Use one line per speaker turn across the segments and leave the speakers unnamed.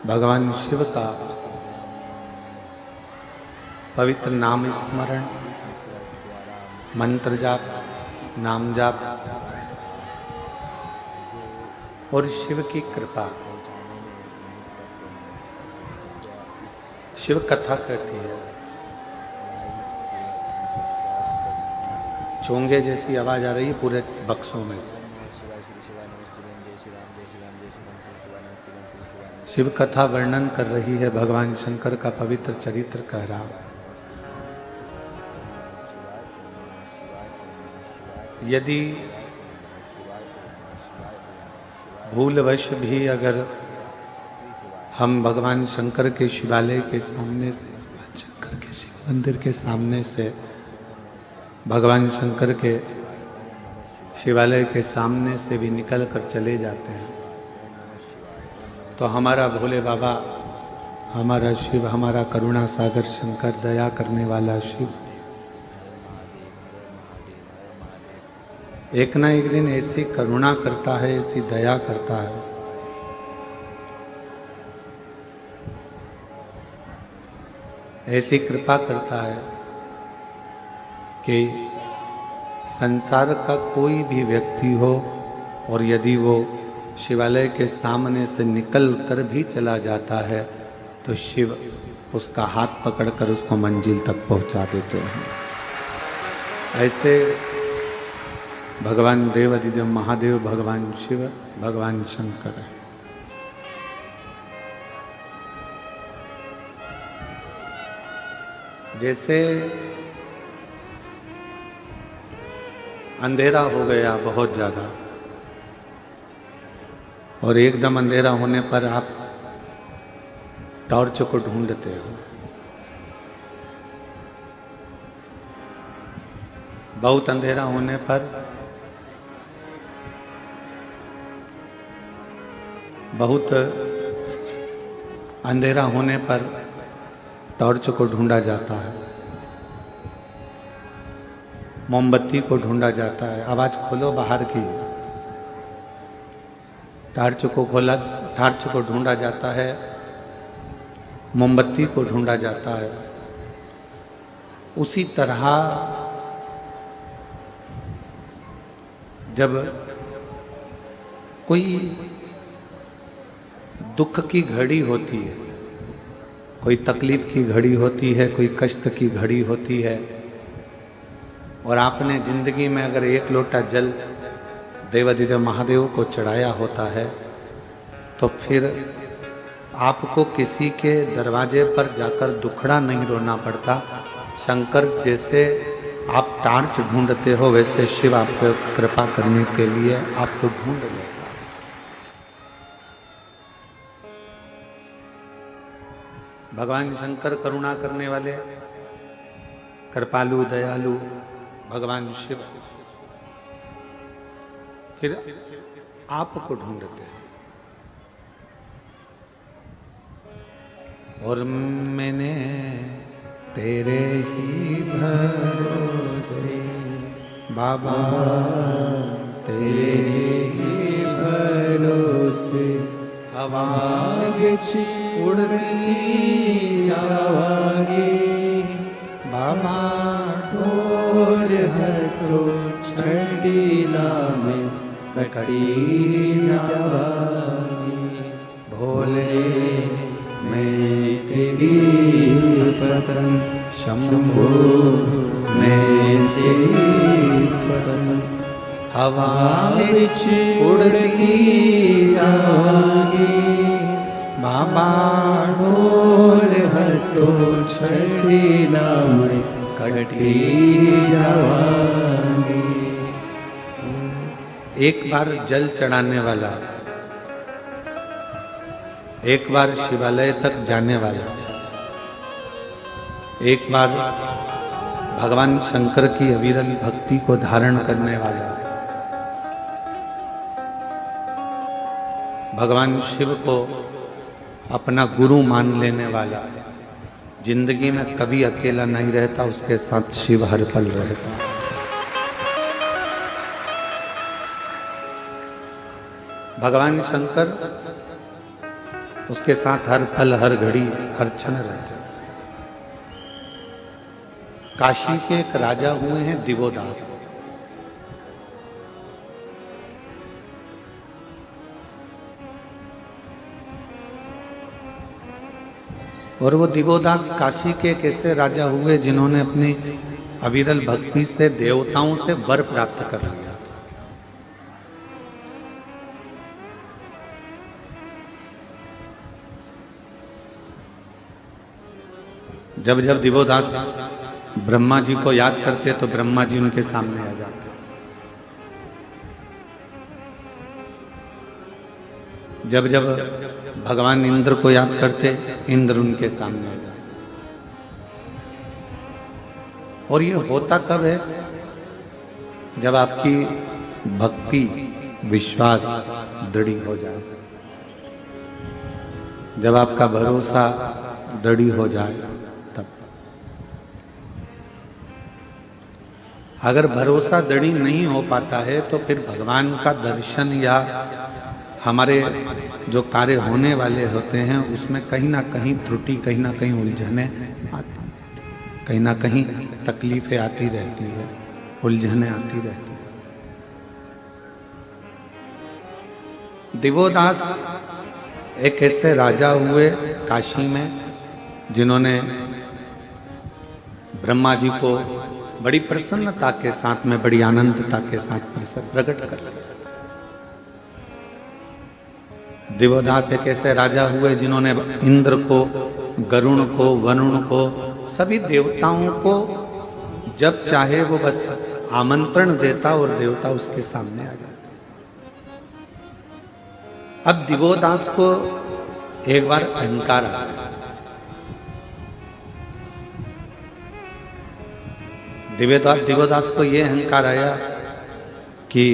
भगवान शिव का पवित्र नाम स्मरण, मंत्र जाप, नाम जाप और शिव की कृपा। शिव कथा कहती है, चोंगे जैसी आवाज आ रही है पूरे बक्सों में से। शिव कथा वर्णन कर रही है, भगवान शंकर का पवित्र चरित्र कह रहा। यदि भूलवश भी अगर हम भगवान शंकर के शिवालय के सामने से, शंकर के शिव मंदिर के सामने से, भगवान शंकर के शिवालय के सामने से भी निकल कर चले जाते हैं, तो हमारा भोले बाबा, हमारा शिव, हमारा करुणा सागर शंकर, दया करने वाला शिव एक ना एक दिन ऐसी करुणा करता है, ऐसी दया करता है, ऐसी कृपा करता है कि संसार का कोई भी व्यक्ति हो और यदि वो शिवालय के सामने से निकल कर भी चला जाता है तो शिव उसका हाथ पकड़कर उसको मंजिल तक पहुंचा देते हैं। ऐसे भगवान देवाधिदेव महादेव, भगवान शिव, भगवान शंकर है। जैसे अंधेरा हो गया बहुत ज्यादा और एकदम अंधेरा होने पर आप टॉर्च को ढूंढते हो, बहुत अंधेरा होने पर टॉर्च को ढूंढा जाता है, मोमबत्ती को ढूंढा जाता है। आवाज खोलो बाहर की। टॉर्च को खोला, टॉर्च को ढूंढा जाता है, मोमबत्ती को ढूंढा जाता है। उसी तरह जब कोई दुख की घड़ी होती है, कोई तकलीफ की घड़ी होती है, कोई कष्ट की घड़ी होती है, और आपने जिंदगी में अगर एक लोटा जल देवाधिदेव महादेव को चढ़ाया होता है तो फिर आपको किसी के दरवाजे पर जाकर दुखड़ा नहीं रोना पड़ता। शंकर जैसे आप टार्च ढूंढते हो वैसे शिव आपको कृपा करने के लिए आपको ढूंढ लेता। भगवान शंकर करुणा करने वाले, कृपालु, दयालु भगवान शिव फिर आपको ढूंढते हैं। और मैंने तेरे ही भरोसे बाबा, तेरे ही भरोसे हवा उड़ती जावांगी बाबा, ढोल हटो छड़ीला में कटी जावांगी। भोले मैं तेरी पतंग, शंभो मैं तेरी पतंग, हवा बिछ उड़ती जावांगी बाबा, ढोल हटो छड़ीला में कटी जावांगी। एक बार जल चढ़ाने वाला, एक बार शिवालय तक जाने वाला, एक बार भगवान शंकर की अविरल भक्ति को धारण करने वाला, भगवान शिव को अपना गुरु मान लेने वाला जिंदगी में कभी अकेला नहीं रहता, उसके साथ शिव हर पल रहता। भगवान शंकर उसके साथ हर पल हर घड़ी हर क्षण रहते। काशी के एक राजा हुए हैं दिवोदास। और वो दिवोदास काशी के एक ऐसे राजा हुए जिन्होंने अपनी अविरल भक्ति से देवताओं से वर प्राप्त कर लिया था। जब जब दिवोदास ब्रह्मा जी को याद करते तो ब्रह्मा जी उनके सामने आ जाते। जब जब भगवान इंद्र को याद करते, इंद्र उनके सामने आ जाते। और ये होता कब है? जब आपकी भक्ति विश्वास दृढ़ हो जाए, जब आपका भरोसा दृढ़ हो जाए तब। अगर भरोसा दृढ़ नहीं हो पाता है तो फिर भगवान का दर्शन या हमारे जो कार्य होने वाले होते हैं उसमें कहीं ना कहीं त्रुटि, कहीं ना कहीं उलझने आती, कहीं ना कहीं तकलीफें आती रहती है, उलझने आती रहती है। दिवोदास एक ऐसे राजा हुए काशी में जिन्होंने ब्रह्मा जी को बड़ी प्रसन्नता के साथ में, बड़ी आनंदता के साथ प्रकट कर लिया। दिवोदास एक ऐसे राजा हुए जिन्होंने इंद्र को, गरुण को, वरुण को, सभी देवताओं को जब चाहे वो बस आमंत्रण देता और देवता उसके सामने आ जाते। अब दिवोदास को एक बार अहंकार आ गया। दिवोदास को ये अहंकार आया कि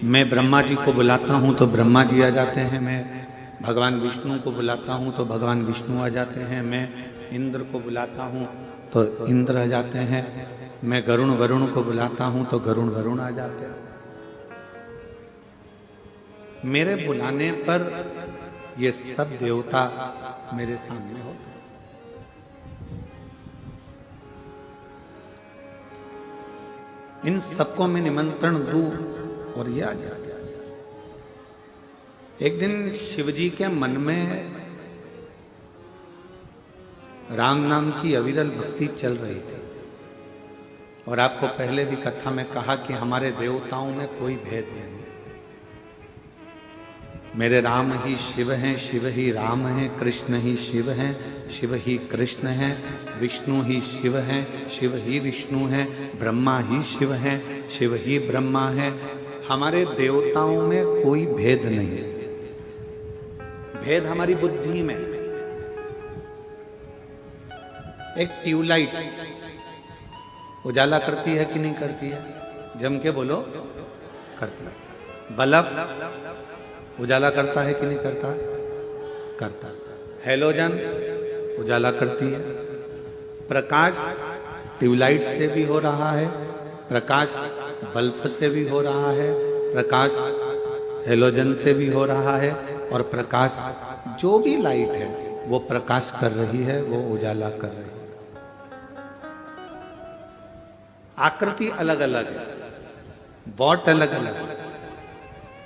मैं ब्रह्मा जी को बुलाता हूं तो ब्रह्मा जी आ जाते हैं, मैं भगवान विष्णु को बुलाता हूं तो भगवान विष्णु आ जाते हैं, मैं इंद्र को बुलाता हूं तो इंद्र आ जाते हैं, मैं वरुण को बुलाता हूं तो वरुण आ जाते हैं। मेरे बुलाने पर ये सब देवता मेरे सामने होते। इन सबको मैं निमंत्रण दूं और ये आ जाए। एक दिन शिवजी के मन में राम नाम की अविरल भक्ति चल रही थी। और आपको पहले भी कथा में कहा कि हमारे देवताओं में कोई भेद नहीं। मेरे राम ही शिव हैं, शिव ही राम हैं, कृष्ण ही शिव हैं, शिव ही कृष्ण हैं, विष्णु ही शिव हैं, शिव ही विष्णु हैं, ब्रह्मा ही शिव हैं, शिव ही ब्रह्मा हैं। हमारे देवताओं में कोई भेद नहीं। भेद हमारी बुद्धि में। एक ट्यूबलाइट उजाला करती है कि नहीं करती है? जम के बोलो, करती है। बल्ब उजाला करता है कि नहीं करता? करता है। हेलोजन उजाला करती है। प्रकाश ट्यूबलाइट से भी हो रहा है, प्रकाश बल्ब से भी हो रहा है, प्रकाश हेलोजन से भी हो रहा है, और प्रकाश जो भी लाइट है वो प्रकाश कर रही है, वो उजाला कर रही है। आकृति अलग अलग है, वॉट अलग अलग है।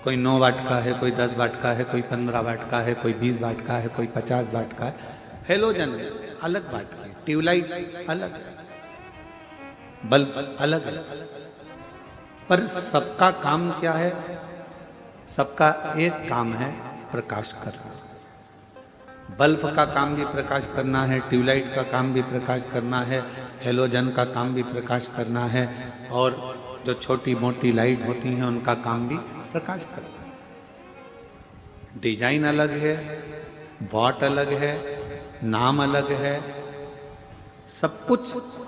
कोई 9 वाट का है, कोई 10 वाट का है, कोई 15 वाट का है, कोई 20 वाट का है, कोई 50 वाट का है। हेलोजन अलग वाट का है, ट्यूबलाइट अलग है, बल्ब अलग है, पर सबका काम क्या है? सबका एक काम है, प्रकाश करना। बल्ब का काम भी प्रकाश करना है, ट्यूबलाइट का काम भी प्रकाश करना है, हेलोजन का काम भी प्रकाश करना है, और जो छोटी मोटी लाइट होती हैं उनका काम भी प्रकाश करना है। डिजाइन अलग है, वॉट अलग है, नाम अलग है, सब कुछ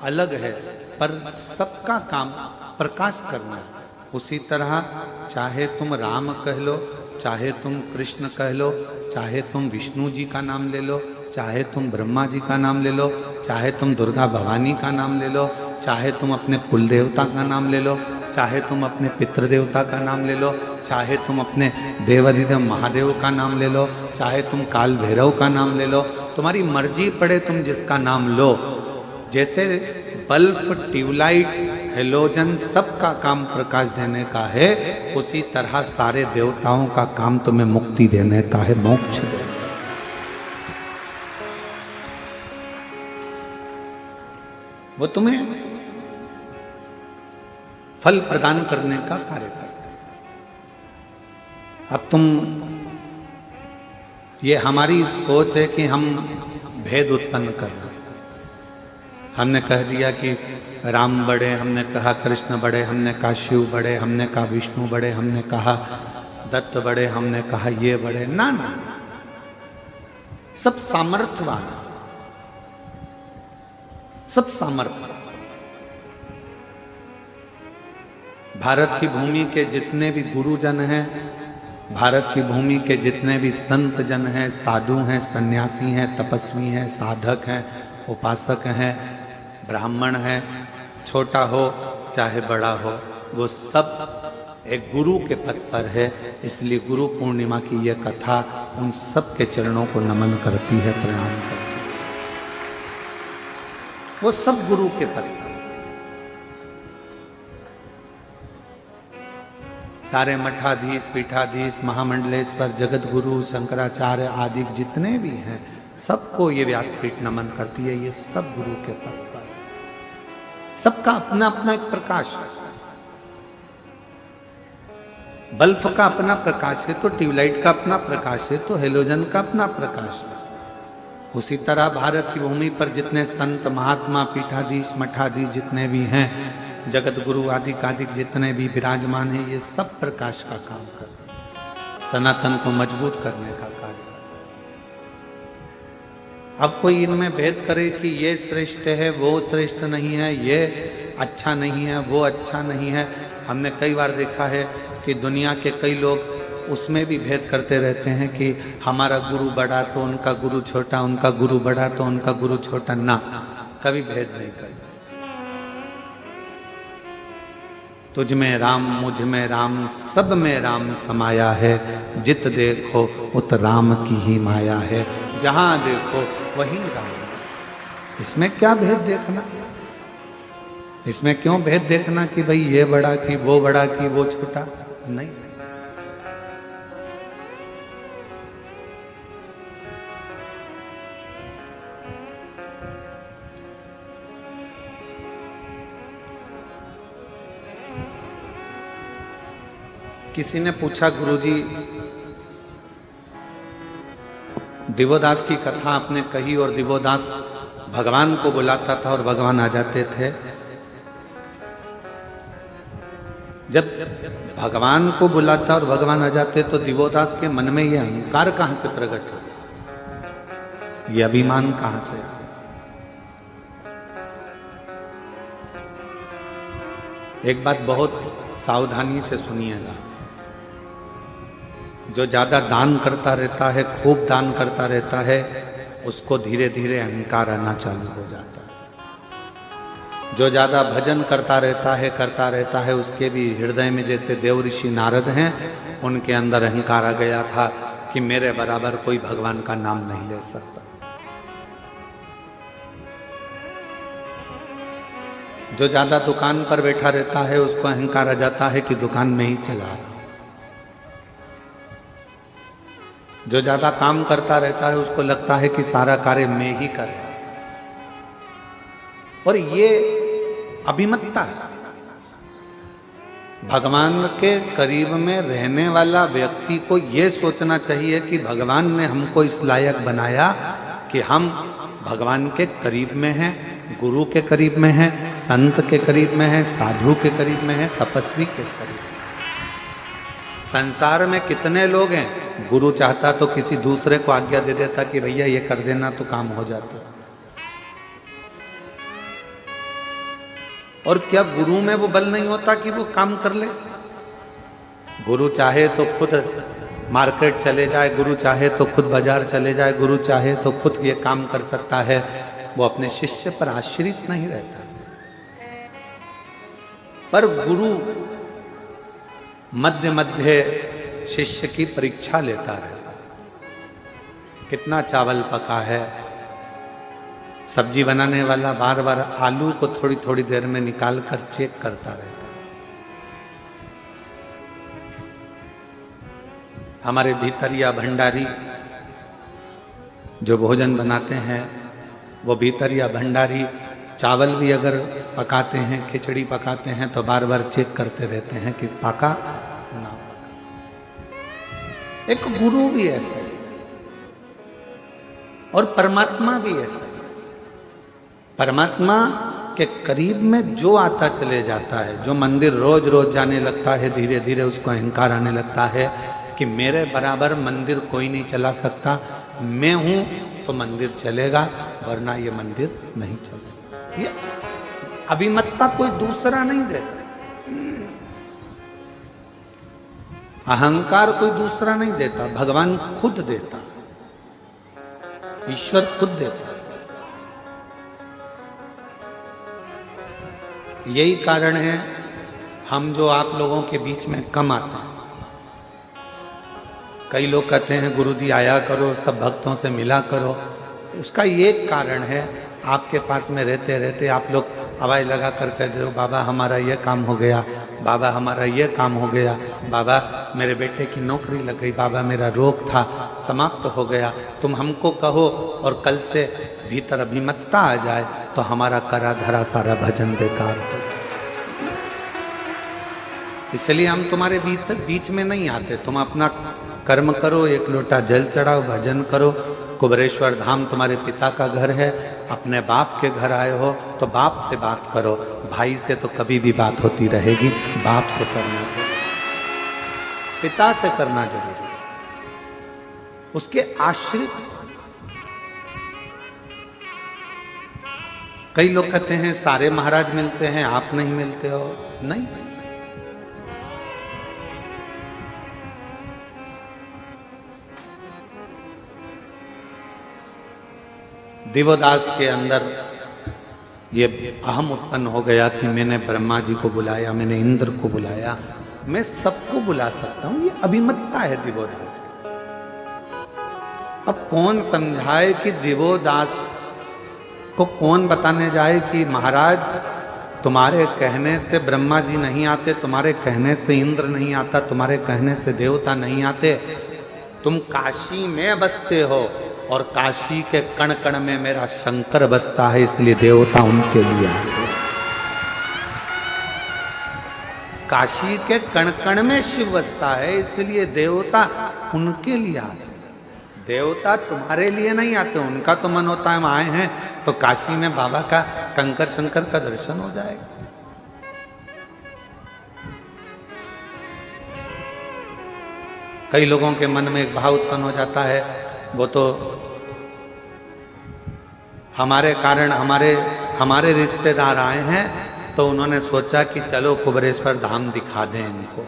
अलग है, पर सबका काम प्रकाश करना है। उसी तरह चाहे तुम राम कह लो, चाहे तुम कृष्ण कह लो, चाहे तुम विष्णु जी का नाम ले लो, चाहे तुम ब्रह्मा जी का नाम ले लो, चाहे तुम दुर्गा भवानी का नाम ले लो, चाहे तुम अपने कुल देवता का नाम ले लो, चाहे तुम अपने पितृ देवता का नाम ले लो, चाहे तुम अपने देवाधिदेव महादेव का नाम ले लो, चाहे तुम काल भैरव का नाम ले लो, तुम्हारी मर्जी पड़े तुम जिसका नाम लो। जैसे बल्ब, ट्यूबलाइट, हेलोजन सबका काम प्रकाश देने का है, उसी तरह सारे देवताओं का काम तुम्हें मुक्ति देने का है, मोक्ष देने का। वो तुम्हें फल प्रदान करने का कार्य करते हैं। अब तुम, ये हमारी सोच है कि हम भेद उत्पन्न कर रहे हैं। हमने कह दिया कि राम बड़े, हमने कहा कृष्ण बड़े, हमने कहा शिव बड़े, हमने कहा विष्णु बड़े, हमने कहा दत्त बड़े, हमने कहा ये बड़े। ना ना, सब सामर्थ्यवान, सब सामर्थ्य। भारत की भूमि के जितने भी गुरुजन हैं, भारत की भूमि के जितने भी संत जन हैं, साधु हैं, सन्यासी हैं, तपस्वी हैं, साधक हैं, उपासक हैं, ब्राह्मण हैं, छोटा हो चाहे बड़ा हो, वो सब एक गुरु के पद पर है। इसलिए गुरु पूर्णिमा की यह कथा उन सब के चरणों को नमन करती है, प्रणाम करती है। वो सब गुरु के पद पर, सारे मठाधीश, पीठाधीश, महामंडलेश्वर, जगत गुरु, शंकराचार्य आदि जितने भी हैं, सबको ये व्यासपीठ नमन करती है। ये सब गुरु के पद पर, सबका अपना अपना एक प्रकाश है। बल्ब का अपना प्रकाश है तो ट्यूबलाइट का अपना प्रकाश है, तो हेलोजन का अपना प्रकाश है। उसी तरह भारत की भूमि पर जितने संत, महात्मा, पीठाधीश, मठाधीश जितने भी हैं, जगत गुरु आदि कादिक जितने भी विराजमान हैं, ये सब प्रकाश का काम करते हैं, सनातन को मजबूत करने का कार्य। अब कोई इनमें भेद करे कि ये श्रेष्ठ है, वो श्रेष्ठ नहीं है, ये अच्छा नहीं है, वो अच्छा नहीं है। हमने कई बार देखा है कि दुनिया के कई लोग उसमें भी भेद करते रहते हैं कि हमारा गुरु बड़ा तो उनका गुरु छोटा, उनका गुरु बड़ा तो उनका गुरु छोटा। ना, कभी भेद नहीं करते। तुझ में राम, मुझ में राम, सब में राम समाया है, जित देखो उत राम की ही माया है, जहां देखो वहीं राम। इसमें क्या भेद देखना, इसमें क्यों भेद देखना कि भाई ये बड़ा कि वो बड़ा कि वो छोटा? नहीं। किसी ने पूछा, गुरुजी दिवोदास की कथा आपने कही और दिवोदास भगवान को बुलाता था और भगवान आ जाते थे। जब भगवान को बुलाता और भगवान आ जाते तो दिवोदास के मन में यह अहंकार कहां से प्रकट हो, यह अभिमान कहां से? एक बात बहुत सावधानी से सुनिएगा, जो ज्यादा दान करता रहता है, खूब दान करता रहता है, उसको धीरे धीरे अहंकार आना चालू हो जाता है। जो ज्यादा भजन करता रहता है, उसके भी हृदय में, जैसे देव ऋषि नारद हैं, उनके अंदर अहंकार आ गया था कि मेरे बराबर कोई भगवान का नाम नहीं ले सकता। जो ज्यादा दुकान पर बैठा रहता है, उसको अहंकार आ जाता है कि दुकान में ही चला रहा। जो ज्यादा काम करता रहता है, उसको लगता है कि सारा कार्य मैं ही कर रहा हूं। और ये अभिमतता है। भगवान के करीब में रहने वाला व्यक्ति को यह सोचना चाहिए कि भगवान ने हमको इस लायक बनाया कि हम भगवान के करीब में हैं, गुरु के करीब में हैं, संत के करीब में हैं, साधु के करीब में हैं, तपस्वी के करीब में। संसार में कितने लोग हैं, गुरु चाहता तो किसी दूसरे को आज्ञा दे देता कि भैया ये कर देना, तो काम हो जाता। और क्या गुरु में वो बल नहीं होता कि वो काम कर ले? गुरु चाहे तो खुद मार्केट चले जाए, गुरु चाहे तो खुद बाजार चले जाए, गुरु चाहे तो खुद ये काम कर सकता है। वो अपने शिष्य पर आश्रित नहीं रहता। पर गुरु मध्य मध्य शिष्य की परीक्षा लेता रहता, कितना चावल पका है। सब्जी बनाने वाला बार बार आलू को थोड़ी थोड़ी देर में निकाल कर चेक करता रहता। हमारे भीतरिया भंडारी जो भोजन बनाते हैं, वो भीतरिया भंडारी चावल भी अगर पकाते हैं, खिचड़ी पकाते हैं, तो बार बार चेक करते रहते हैं कि पका ना पका। एक गुरु भी ऐसा है और परमात्मा भी ऐसा है। परमात्मा के करीब में जो आता चले जाता है, जो मंदिर रोज रोज जाने लगता है, धीरे धीरे उसको अहंकार आने लगता है कि मेरे बराबर मंदिर कोई नहीं चला सकता, मैं हूं तो मंदिर चलेगा, वरना ये मंदिर नहीं चलेगा। ये अभिमतता कोई दूसरा नहीं देता, अहंकार कोई दूसरा नहीं देता, भगवान खुद देता, ईश्वर खुद देता। यही कारण है हम जो आप लोगों के बीच में कम आते हैं। कई लोग कहते हैं गुरुजी आया करो, सब भक्तों से मिला करो। उसका एक कारण है, आपके पास में रहते रहते आप लोग आवाज़ लगा कर कह दो, बाबा हमारा ये काम हो गया, बाबा हमारा ये काम हो गया, बाबा मेरे बेटे की नौकरी लग गई, बाबा मेरा रोग था समाप्त हो गया। तुम हमको कहो और कल से भीतर अभिमतता आ जाए तो हमारा करा धरा सारा भजन बेकार हो जाए। इसलिए हम तुम्हारे बीच में नहीं आते। तुम अपना कर्म करो, एक लोटा जल चढ़ाओ, भजन करो। कुबरेश्वर धाम तुम्हारे पिता का घर है, अपने बाप के घर आए हो तो बाप से बात करो। भाई से तो कभी भी बात होती रहेगी, बाप से करना जरूरी, पिता से करना जरूरी, उसके आश्रित। कई लोग कहते हैं सारे महाराज मिलते हैं, आप नहीं मिलते हो। नहीं, दिवोदास के अंदर ये अहम उत्पन्न हो गया कि मैंने ब्रह्मा जी को बुलाया, मैंने इंद्र को बुलाया, मैं सबको बुला सकता हूं। ये अभिमतता है दिवोदास की। अब कौन समझाए कि दिवोदास को कौन बताने जाए कि महाराज तुम्हारे कहने से ब्रह्मा जी नहीं आते, तुम्हारे कहने से इंद्र नहीं आता, तुम्हारे कहने से देवता नहीं आते। तुम काशी में बसते हो और काशी के कण कण में मेरा शंकर बसता है, इसलिए देवता उनके लिए आते। काशी के कण कण में शिव बसता है, इसलिए देवता उनके लिए आते। देवता तुम्हारे लिए नहीं आते, उनका तो मन होता है हम आए हैं तो काशी में बाबा का कंकर शंकर का दर्शन हो जाएगा। कई लोगों के मन में एक भाव उत्पन्न हो जाता है, वो तो हमारे कारण हमारे रिश्तेदार आए हैं तो उन्होंने सोचा कि चलो कुबरेश्वर धाम दिखा दें इनको।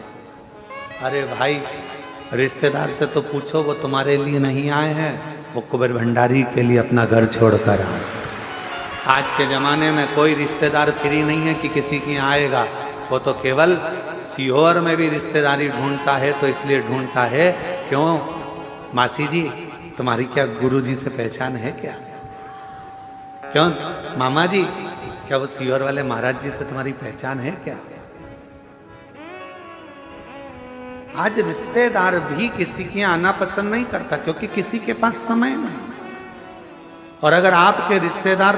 अरे भाई, रिश्तेदार से तो पूछो, वो तुम्हारे लिए नहीं आए हैं, वो कुबेर भंडारी के लिए अपना घर छोड़कर आए। आज के ज़माने में कोई रिश्तेदार फ्री नहीं है कि किसी की आएगा। वो तो केवल सीहोर में भी रिश्तेदारी ढूंढता है, तो इसलिए ढूंढता है क्यों, मासी जी तुम्हारी क्या गुरु जी से पहचान है क्या? क्यों मामा जी, क्या वो सीहोर वाले महाराज जी से तुम्हारी पहचान है क्या? आज रिश्तेदार भी किसी के आना पसंद नहीं करता, क्योंकि किसी के पास समय नहीं। और अगर आपके रिश्तेदार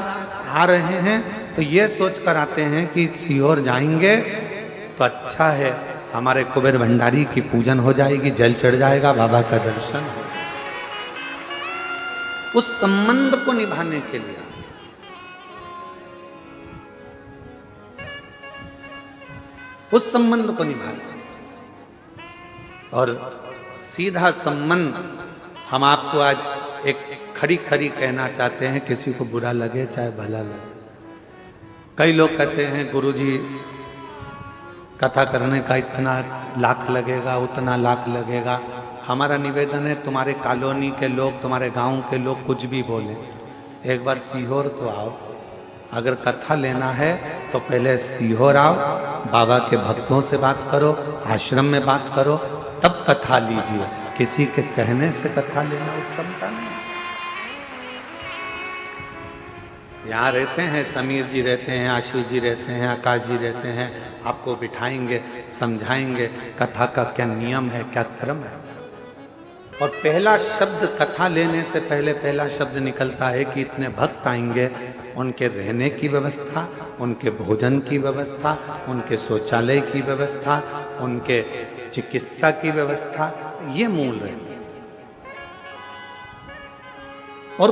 आ रहे हैं तो ये सोच कर आते हैं कि सीहोर जाएंगे तो अच्छा है, हमारे कुबेर भंडारी की पूजन हो जाएगी, जल चढ़ जाएगा, बाबा का दर्शन हो। उस संबंध को निभाने के लिए, उस संबंध को निभाने, और सीधा संबंध हम आपको आज एक खड़ी खड़ी कहना चाहते हैं, किसी को बुरा लगे चाहे भला लगे। कई लोग कहते हैं गुरुजी कथा करने का इतना लाख लगेगा, उतना लाख लगेगा। हमारा निवेदन है, तुम्हारे कॉलोनी के लोग, तुम्हारे गांव के लोग कुछ भी बोले, एक बार सीहोर तो आओ, अगर कथा लेना है तो पहले सीहोर आओ, बाबा के भक्तों से बात करो, आश्रम में बात करो, तब कथा लीजिए। किसी के कहने से कथा लेना उत्तमता नहीं। यहाँ रहते हैं, समीर जी रहते हैं, आशीष जी रहते हैं, आकाश जी रहते हैं, आपको बिठाएंगे, समझाएंगे कथा का क्या नियम है, क्या क्रम है। और पहला शब्द कथा लेने से पहले पहला शब्द निकलता है कि इतने भक्त आएंगे, उनके रहने की व्यवस्था, उनके भोजन की व्यवस्था, उनके शौचालय की व्यवस्था, उनके चिकित्सा की व्यवस्था, ये मूल है। और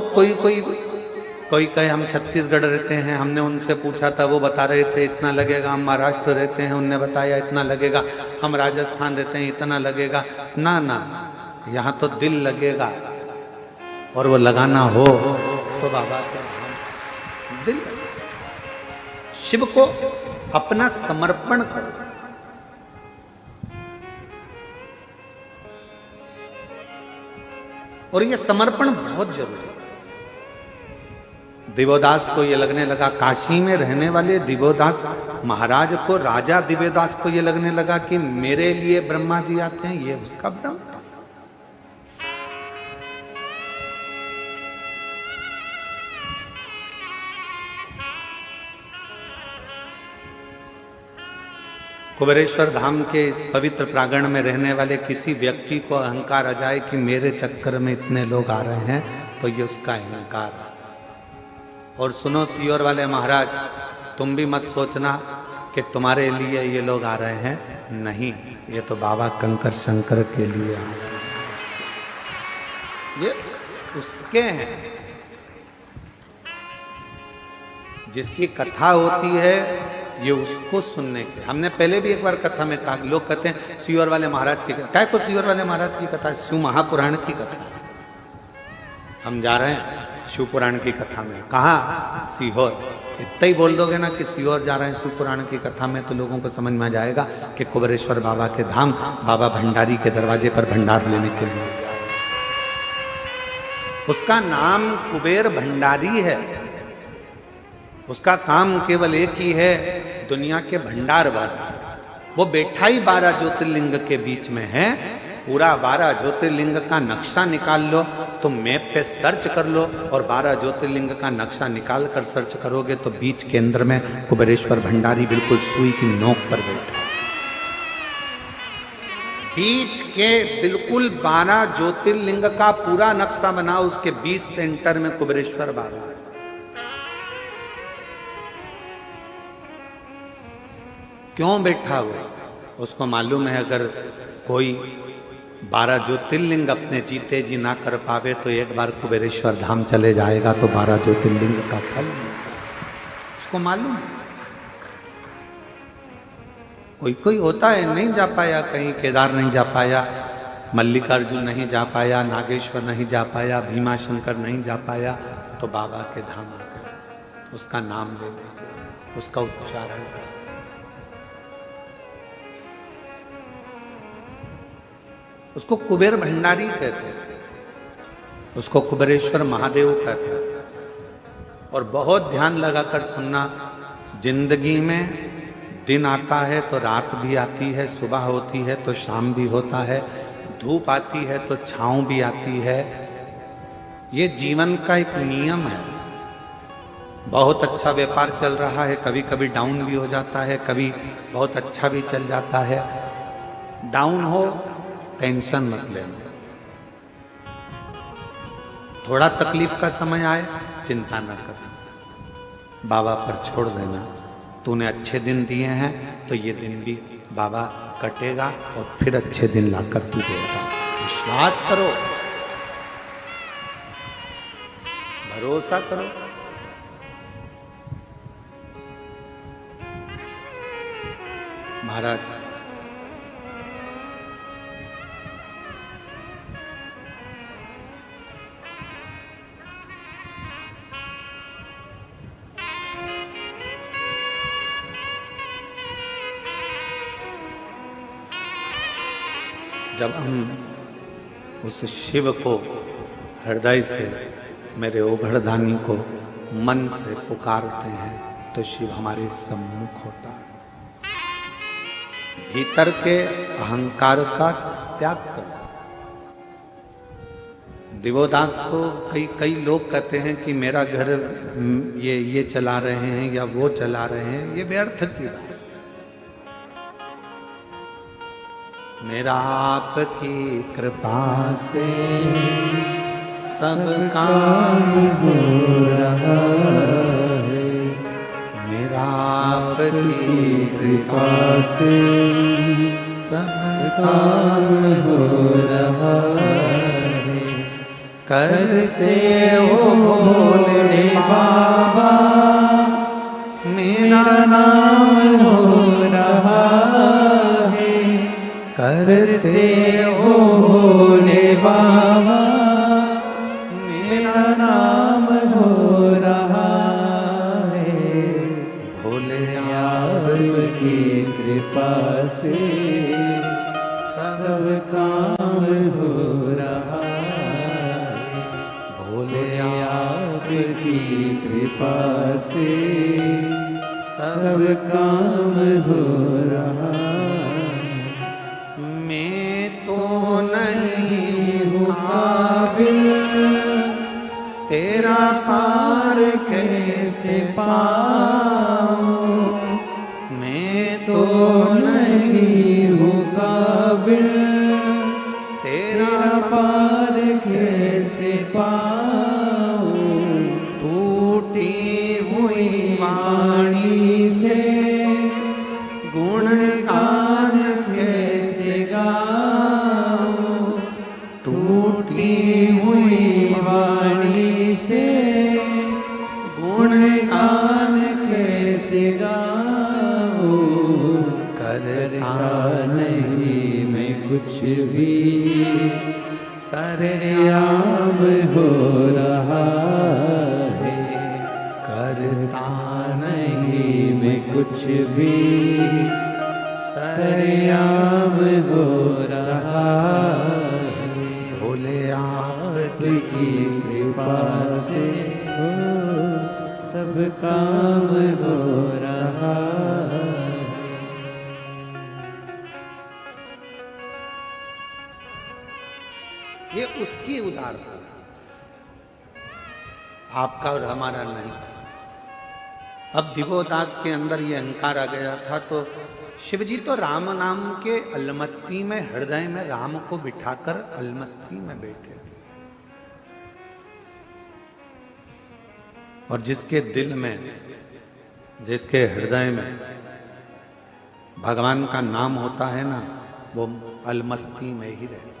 कोई कहे हम छत्तीसगढ़ रहते हैं, हमने उनसे पूछा था, वो बता रहे थे इतना लगेगा। हम महाराष्ट्र रहते हैं, उनने बताया इतना लगेगा। हम राजस्थान रहते हैं, इतना लगेगा। ना ना, यहाँ तो दिल लगेगा, और वो लगाना हो तो बाबा के दिल, शिव को अपना समर्पण करो। और ये समर्पण बहुत जरूरी है। दिव्योदास को ये लगने लगा, काशी में रहने वाले दिव्योदास महाराज को, राजा दिव्योदास को ये लगने लगा कि मेरे लिए ब्रह्मा जी आते हैं, ये उसका भ्रम था। कुबेरेश्वर धाम के इस पवित्र प्रांगण में रहने वाले किसी व्यक्ति को अहंकार आ जाए कि मेरे चक्कर में इतने लोग आ रहे हैं, तो ये उसका अहंकार है। और सुनो सीहोर वाले महाराज, तुम भी मत सोचना कि तुम्हारे लिए ये लोग आ रहे हैं, नहीं, ये तो बाबा कंकर शंकर के लिए आ रहे हैं, ये उसके हैं। जिसकी कथा होती है ये उसको सुनने के। हमने पहले भी एक बार कथा में कहा, लोग कहते हैं सीहोर वाले महाराज की कथा, क्या को सीहोर वाले महाराज की कथा, शिव महापुराण की कथा। हम जा रहे हैं शिव पुराण की कथा में। कहाँ? सीहोर। इतना ही बोल दोगे ना कि सीहोर जा रहे हैं शिव पुराण की कथा में, तो लोगों को समझ में आ जाएगा कि कुबेरेश्वर बाबा के धाम, बाबा भंडारी के दरवाजे पर भंडार लेने के लिए। उसका नाम कुबेर भंडारी है। उसका काम केवल एक ही है, दुनिया के भंडार भरना। वो बैठा ही 12 ज्योतिर्लिंग के बीच में है। पूरा 12 ज्योतिर्लिंग का नक्शा निकाल लो, तो मैप पे सर्च कर लो, और 12 ज्योतिर्लिंग का नक्शा निकाल कर सर्च करोगे तो बीच केंद्र में कुबेरेश्वर भंडारी बिल्कुल सुई की नोक पर बैठा। बीच के बिल्कुल 12 ज्योतिर्लिंग का पूरा नक्शा बना, उसके बीच सेंटर में कुबेरेश्वर बाबा। क्यों बैठा हुआ? उसको मालूम है अगर कोई 12 ज्योतिर्लिंग अपने जीते जी ना कर पावे तो एक बार कुबेरेश्वर धाम चले जाएगा तो 12 ज्योतिर्लिंग का फल उसको मालूम है। कोई होता है नहीं जा पाया, कहीं केदार नहीं जा पाया, मल्लिकार्जुन नहीं जा पाया, नागेश्वर नहीं जा पाया, भीमा शंकर नहीं जा पाया, तो बाबा के धाम आ गए। उसका नाम ले, उसका उच्चारण। उसको कुबेर भंडारी कहते हैं, उसको कुबेरेश्वर महादेव कहते हैं। और बहुत ध्यान लगाकर सुनना, जिंदगी में दिन आता है तो रात भी आती है, सुबह होती है तो शाम भी होता है, धूप आती है तो छांव भी आती है। ये जीवन का एक नियम है। बहुत अच्छा व्यापार चल रहा है, कभी कभी डाउन भी हो जाता है, कभी बहुत अच्छा भी चल जाता है। डाउन हो, टेंशन मत लेना। थोड़ा तकलीफ का समय आए, चिंता न करना, बाबा पर छोड़ देना। तूने अच्छे दिन दिए हैं तो ये दिन भी बाबा कटेगा और फिर अच्छे दिन लाकर तू देगा। विश्वास करो, भरोसा करो। महाराज जब हम उस शिव को हृदय से, मेरे ओघड़दानी को मन से पुकारते हैं तो शिव हमारे सम्मुख होता है। भीतर के अहंकार का त्याग करो। दिवोदास को कई लोग कहते हैं कि मेरा घर ये चला रहे हैं या वो चला रहे हैं, ये व्यर्थ की बात। मेरा आपकी कृपा से सब काम हो रहा है, मेरा आपकी कृपा से सब काम हो रहा है। करते हो भोले बाबा, मेरा नाम हो रहा है। करते हो भोले बाबा, मेरा नाम हो रहा है। भोले आपकी कृपा से सब काम हो रहा है। भोले आपकी कृपा से सब काम हो रहा है। मैं तो नहीं हूँ काबिल, तेरा पार कैसे पाऊं। मैं तो नहीं हूँ काबिल, तेरा पार कैसे पाऊं। टूटी हुई वाणी से गुणगान कैसे गाऊं। टूटी हुई वाणी से गुणगान कैसे गाऊं। करता नहीं मैं कुछ भी, सरेआम हो रहा है। करता नहीं मैं कुछ भी, सरेआम हो रहा है। भोले आपकी कृपा से सब काम हो रहा है। ये उसकी उदारता, आपका और हमारा नहीं। अब दिवोदास के अंदर ये अहंकार आ गया था, तो शिवजी तो राम नाम के अलमस्ती में, हृदय में राम को बिठाकर अलमस्ती में बैठे। और जिसके दिल में, जिसके हृदय में भगवान का नाम होता है ना, वो अलमस्ती में ही रहता।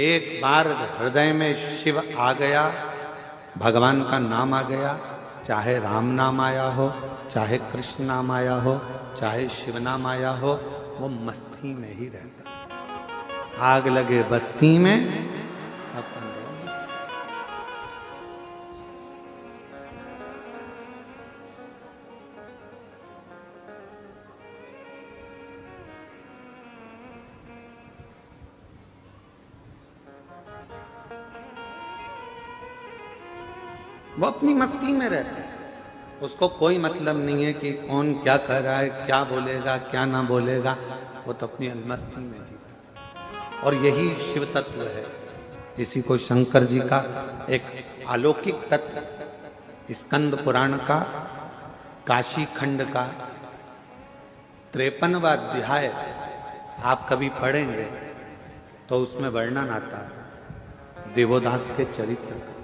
एक बार हृदय में शिव आ गया, भगवान का नाम आ गया, चाहे राम नाम आया हो, चाहे कृष्ण नाम आया हो, चाहे शिव नाम आया हो, वो मस्ती में ही रहता। आग लगे बस्ती में, अपन वो अपनी मस्ती में रहता है। उसको कोई मतलब नहीं है कि कौन क्या कर रहा है, क्या बोलेगा, क्या ना बोलेगा। वो तो अपनी मस्ती में जीता। और यही शिव तत्व है। इसी को शंकर जी का एक अलौकिक तत्व स्कंद पुराण का काशी खंड का 53वां अध्याय आप कभी पढ़ेंगे तो उसमें वर्णन आता है देवोदास के चरित्र का।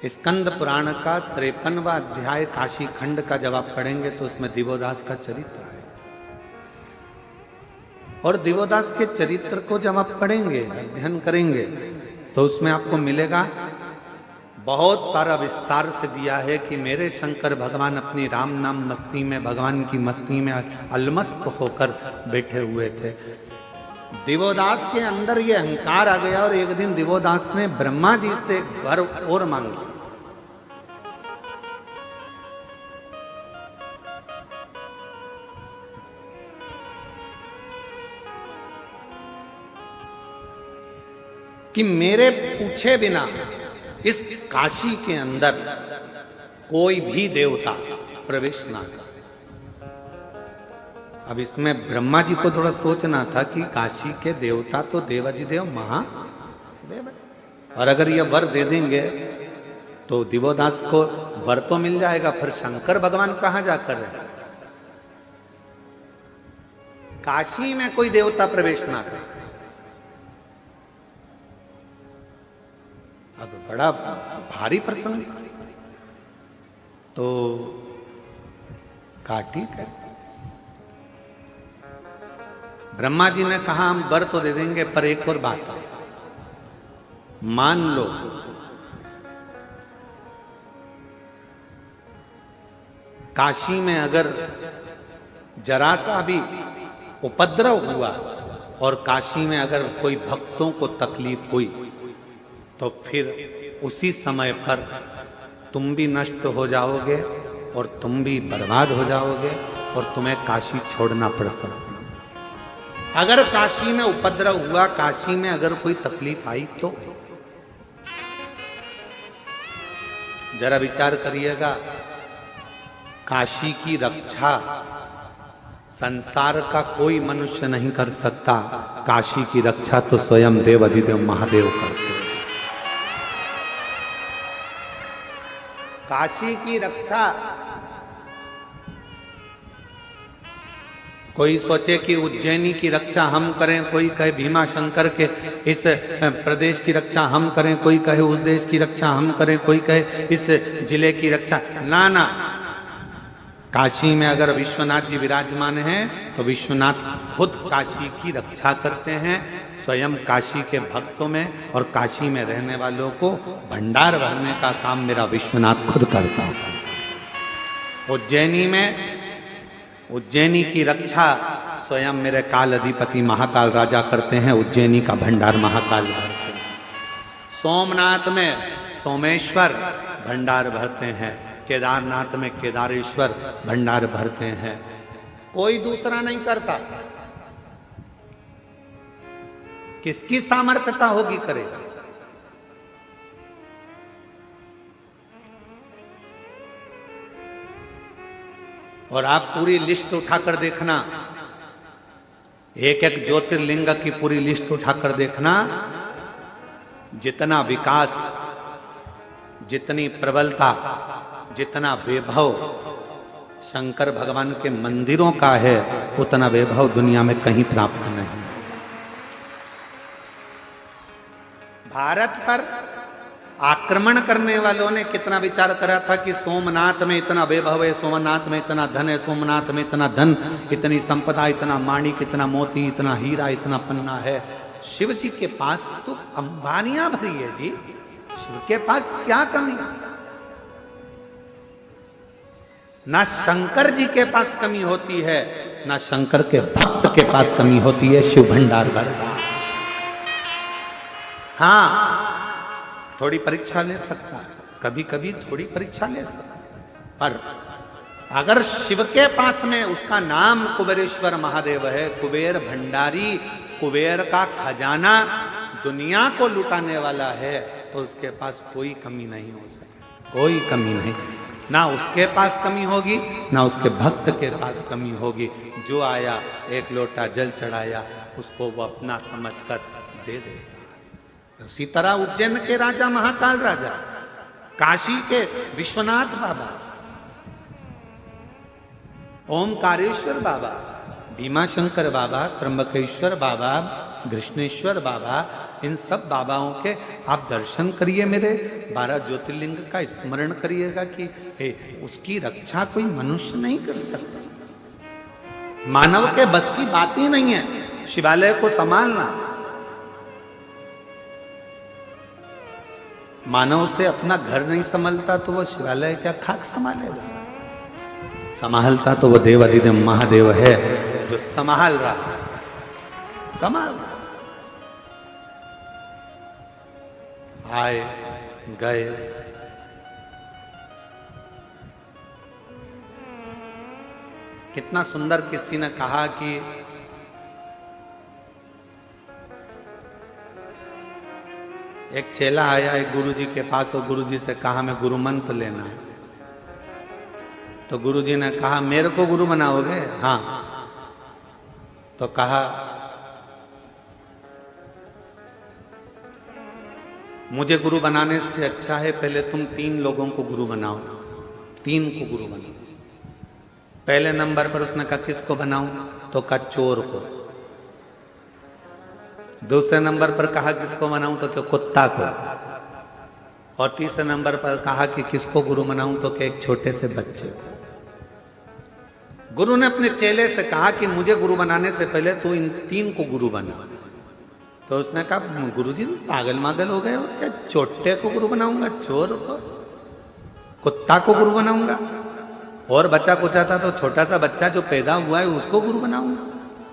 स्कंद पुराण का 53वां अध्याय काशी खंड का जब आप पढ़ेंगे तो उसमें दिवोदास का चरित्र है। और दिवोदास के चरित्र को जब आप पढ़ेंगे, अध्ययन करेंगे, तो उसमें आपको मिलेगा बहुत सारा विस्तार से दिया है कि मेरे शंकर भगवान अपनी राम नाम मस्ती में, भगवान की मस्ती में अलमस्त होकर बैठे हुए थे। दिवोदास के अंदर ये अहंकार आ गया और एक दिन दिवोदास ने ब्रह्मा जी से एक वर और मांगी। कि मेरे पूछे बिना इस काशी के अंदर कोई भी देवता प्रवेश ना करे। अब इसमें ब्रह्मा जी को थोड़ा सोचना था कि काशी के देवता तो देवाधिदेव महादेव, और अगर ये वर दे देंगे तो दिवोदास को वर तो मिल जाएगा, फिर शंकर भगवान कहां जाकर रहे। काशी में कोई देवता प्रवेश ना करे। अब बड़ा भारी प्रसंग, तो कहा ठीक है। ब्रह्मा जी ने कहा हम वर तो दे देंगे, पर एक और बात है, मान लो काशी में अगर जरा सा भी उपद्रव हुआ और काशी में अगर कोई भक्तों को तकलीफ हुई तो फिर उसी समय पर तुम भी नष्ट हो जाओगे और तुम भी बर्बाद हो जाओगे और तुम्हें काशी छोड़ना पड़ सकता। अगर काशी में उपद्रव हुआ, काशी में अगर कोई तकलीफ आई तो जरा विचार करिएगा, काशी की रक्षा संसार का कोई मनुष्य नहीं कर सकता, काशी की रक्षा तो स्वयं देवाधिदेव महादेव करते हैं। काशी की रक्षा कोई सोचे कि उज्जैनी की रक्षा हम करें, कोई कहे भीमा शंकर के इस प्रदेश की रक्षा हम करें, कोई कहे उस देश की रक्षा हम करें, कोई कहे इस जिले की रक्षा, ना ना। काशी में अगर विश्वनाथ जी विराजमान हैं तो विश्वनाथ खुद काशी की रक्षा करते हैं, स्वयं काशी के भक्तों में और काशी में रहने वालों को भंडार भरने का काम मेरा विश्वनाथ खुद करता है। उज्जैनी की रक्षा स्वयं मेरे काल अधिपति महाकाल राजा करते हैं, उज्जैनी का भंडार महाकाल भरते हैं। सोमनाथ में सोमेश्वर भंडार भरते हैं, केदारनाथ में केदारेश्वर भंडार भरते हैं, कोई दूसरा नहीं करता। किसकी सामर्थ्यता होगी करेगा। और आप पूरी लिस्ट उठाकर देखना, एक एक ज्योतिर्लिंग की पूरी लिस्ट उठाकर देखना, जितना विकास, जितनी प्रबलता, जितना वैभव शंकर भगवान के मंदिरों का है, उतना वैभव दुनिया में कहीं प्राप्त नहीं। भारत पर आक्रमण करने वालों ने कितना विचार करा था कि सोमनाथ में इतना वैभव है, सोमनाथ में इतना धन है, सोमनाथ में इतना धन, इतनी संपदा, इतना माणिक, इतना मोती, इतना हीरा, इतना पन्ना है। शिव जी के पास तो अंबानियां भरी है जी, शिव के पास क्या कमी। ना शंकर जी के पास कमी होती है, ना शंकर के भक्त के पास कमी होती है शिव भंडार भरना। हाँ, थोड़ी परीक्षा ले सकता है, कभी कभी थोड़ी परीक्षा ले सकता है, पर अगर शिव के पास में उसका नाम कुबेरेश्वर महादेव है, कुबेर भंडारी, कुबेर का खजाना दुनिया को लुटाने वाला है, तो उसके पास कोई कमी नहीं हो सकती, कोई कमी नहीं। ना उसके पास कमी होगी, ना उसके भक्त के पास कमी होगी। जो आया एक लोटा जल चढ़ाया, उसको वो अपना समझकर दे देगा। उसी तरह उज्जैन के राजा महाकाल राजा, काशी के विश्वनाथ बाबा, ओमकारेश्वर बाबा, भीमाशंकर बाबा, त्र्यंबकेश्वर बाबा, कृष्णेश्वर बाबा, इन सब बाबाओं के आप दर्शन करिए, मेरे 12 ज्योतिर्लिंग का स्मरण करिएगा कि उसकी रक्षा कोई मनुष्य नहीं कर सकता। मानव के बस की बात ही नहीं है शिवालय को संभालना। मानव से अपना घर नहीं संभालता तो वो शिवालय क्या खाक संभालेगा। संभालता तो वो देवाधिदेव महादेव है जो संभाल रहा है, संभाल रहा। आए गए, कितना सुंदर किसी ने कहा कि एक चेला आया एक गुरुजी के पास, तो गुरुजी से कहा मैं गुरु मंत्र लेना है। तो गुरुजी ने कहा मेरे को गुरु बनाओगे? हाँ। तो कहा मुझे गुरु बनाने से अच्छा है पहले तुम 3 लोगों को गुरु बनाओ, 3 को गुरु बनाओ। पहले नंबर पर उसने कहा किसको बनाऊं? तो कहा चोर को। दूसरे नंबर पर कहा किसको बनाऊं? तो क्या कुत्ता को। और तीसरे नंबर पर कहा कि किसको गुरु बनाऊं? तो क्या एक छोटे से बच्चे को। गुरु ने अपने चेले से कहा कि मुझे गुरु बनाने से पहले तू इन 3 को गुरु बना। तो उसने कहा गुरुजी पागल मागल हो गए हो क्या? छोटे को गुरु बनाऊंगा? चोर को? कुत्ता को गुरु बनाऊंगा? और बच्चा कुचा था तो छोटा सा बच्चा जो पैदा हुआ है उसको गुरु बनाऊंगा?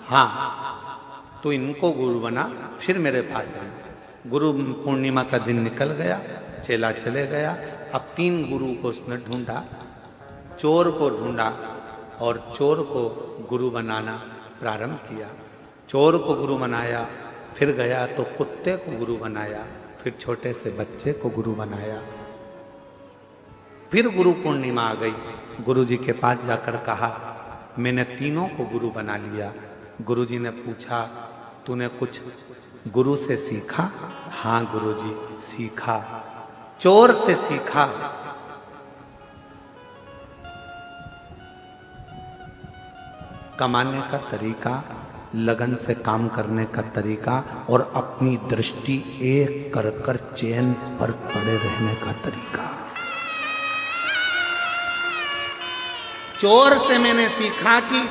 हाँ, तो इनको गुरु बना फिर मेरे पास आना। गुरु पूर्णिमा का दिन निकल गया, चेला चले गया। अब 3 गुरु को उसने ढूंढा, चोर को ढूंढा और चोर को गुरु बनाना प्रारंभ किया। चोर को गुरु बनाया, फिर गया तो कुत्ते को गुरु बनाया, फिर छोटे से बच्चे को गुरु बनाया। फिर गुरु पूर्णिमा आ गई। गुरुजी के पास जाकर कहा मैंने 3 को गुरु बना लिया। गुरुजी ने पूछा तूने कुछ गुरु से सीखा? हाँ गुरुजी सीखा, चोर से सीखा। कमाने का तरीका, लगन से काम करने का तरीका और अपनी दृष्टि एक कर कर चैन पर पड़े रहने का तरीका। चोर से मैंने सीखा कि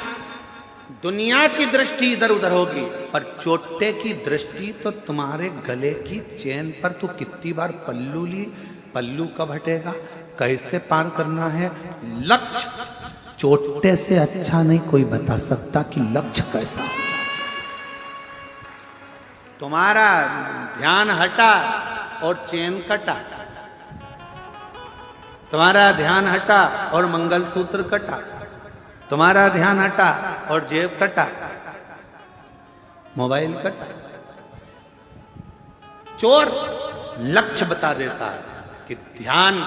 दुनिया की दृष्टि इधर उधर होगी, पर चोटे की दृष्टि तो तुम्हारे गले की चैन पर। तू कितनी बार पल्लू ली, पल्लू कब हटेगा, कैसे पार करना है, लक्ष्य चोटे से अच्छा नहीं कोई बता सकता कि लक्ष्य कैसा होगा। तुम्हारा ध्यान हटा और चैन कटा, तुम्हारा ध्यान हटा और मंगलसूत्र कटा, तुम्हारा ध्यान हटा और जेब कटा, मोबाइल कटा। चोर लक्ष्य बता देता है कि ध्यान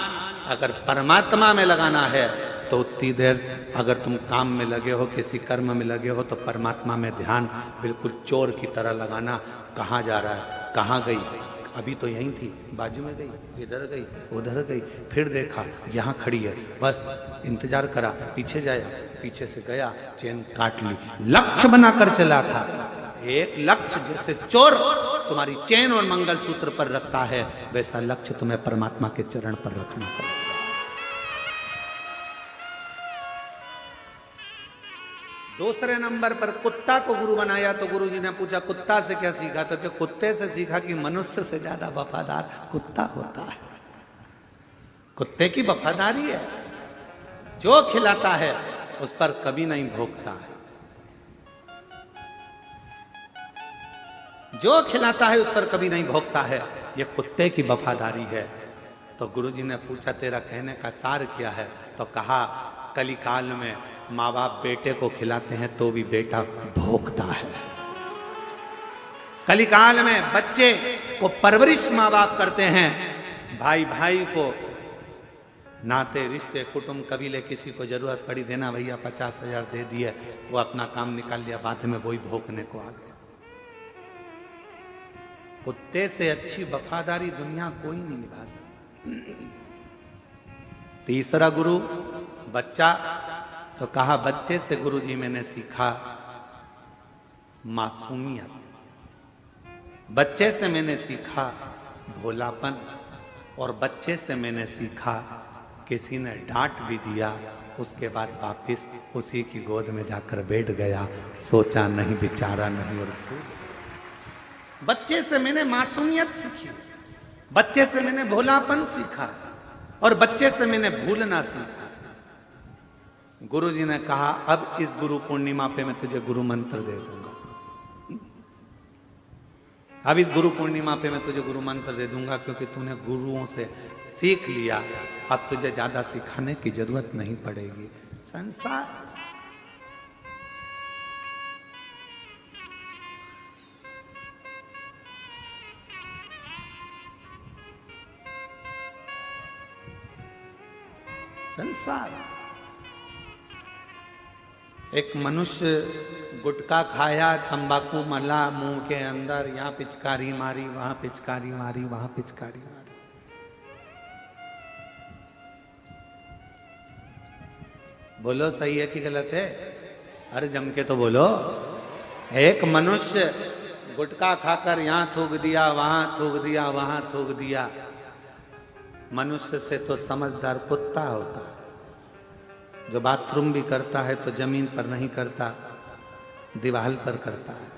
अगर परमात्मा में लगाना है तो उतनी देर, अगर तुम काम में लगे हो, किसी कर्म में लगे हो, तो परमात्मा में ध्यान बिल्कुल चोर की तरह लगाना। कहाँ जा रहा है, कहाँ गई, अभी तो यहीं थी, बाजू में गई, इधर गई, उधर गई, फिर देखा यहाँ खड़ी है, बस इंतजार करा, पीछे जाया, पीछे से गया, चैन काट ली। लक्ष्य बनाकर चला था। एक लक्ष्य जैसे चोर तुम्हारी चैन और मंगलसूत्र पर रखता है, वैसा लक्ष्य तुम्हें परमात्मा के चरण पर रखना पड़ेगा। दूसरे नंबर पर कुत्ता को गुरु बनाया। तो गुरुजी ने पूछा कुत्ता से क्या सीखा? तो क्या कुत्ते से सीखा कि मनुष्य से ज्यादा वफादार कुत्ता होता है। कुत्ते की वफादारी है, जो खिलाता है उस पर कभी नहीं भोंकता है, जो खिलाता है उस पर कभी नहीं भोंकता है। ये कुत्ते की वफादारी है। तो गुरुजी ने पूछा तेरा कहने का सार क्या है? तो कहा कलिकाल में माँ बाप बेटे को खिलाते हैं तो भी बेटा भोंकता है। कलिकाल में बच्चे को परवरिश माँ बाप करते हैं, भाई भाई को, नाते रिश्ते कुटुंब कबीले, किसी को जरूरत पड़ी देना भैया 50,000 दे दिए, वो अपना काम निकाल लिया, बाद में वही भोंकने को आ गया। कुत्ते से अच्छी वफादारी दुनिया कोई नहीं निभा सकती। तीसरा गुरु बच्चा। तो कहा बच्चे से गुरुजी मैंने सीखा मासूमियत, बच्चे से मैंने सीखा भोलापन, और बच्चे से मैंने सीखा किसी ने डांट भी दिया उसके बाद वापिस उसी की गोद में जाकर बैठ गया, सोचा नहीं विचारा नहीं और बच्चे से मैंने मासूमियत सीखी, बच्चे से मैंने भोलापन सीखा और बच्चे से मैंने भूलना सीखा। गुरुजी ने कहा अब इस गुरु पूर्णिमा पे मैं तुझे गुरु मंत्र दे दूंगा, अब इस गुरु पूर्णिमा पे मैं तुझे गुरु मंत्र दे दूंगा, क्योंकि तूने गुरुओं से सीख लिया, अब तुझे ज्यादा सिखाने की जरूरत नहीं पड़ेगी। संसार संसार। एक मनुष्य गुटखा खाया, तंबाकू मला मुंह के अंदर, यहां पिचकारी मारी, वहां पिचकारी मारी, वहां पिचकारी मारी। बोलो सही है कि गलत है? अरे जम के तो बोलो। एक मनुष्य गुटखा खाकर यहां थूक दिया, वहां थूक दिया, वहां थूक दिया। मनुष्य से तो समझदार कुत्ता होता है, जो बाथरूम भी करता है तो जमीन पर नहीं करता, दीवार पर करता है।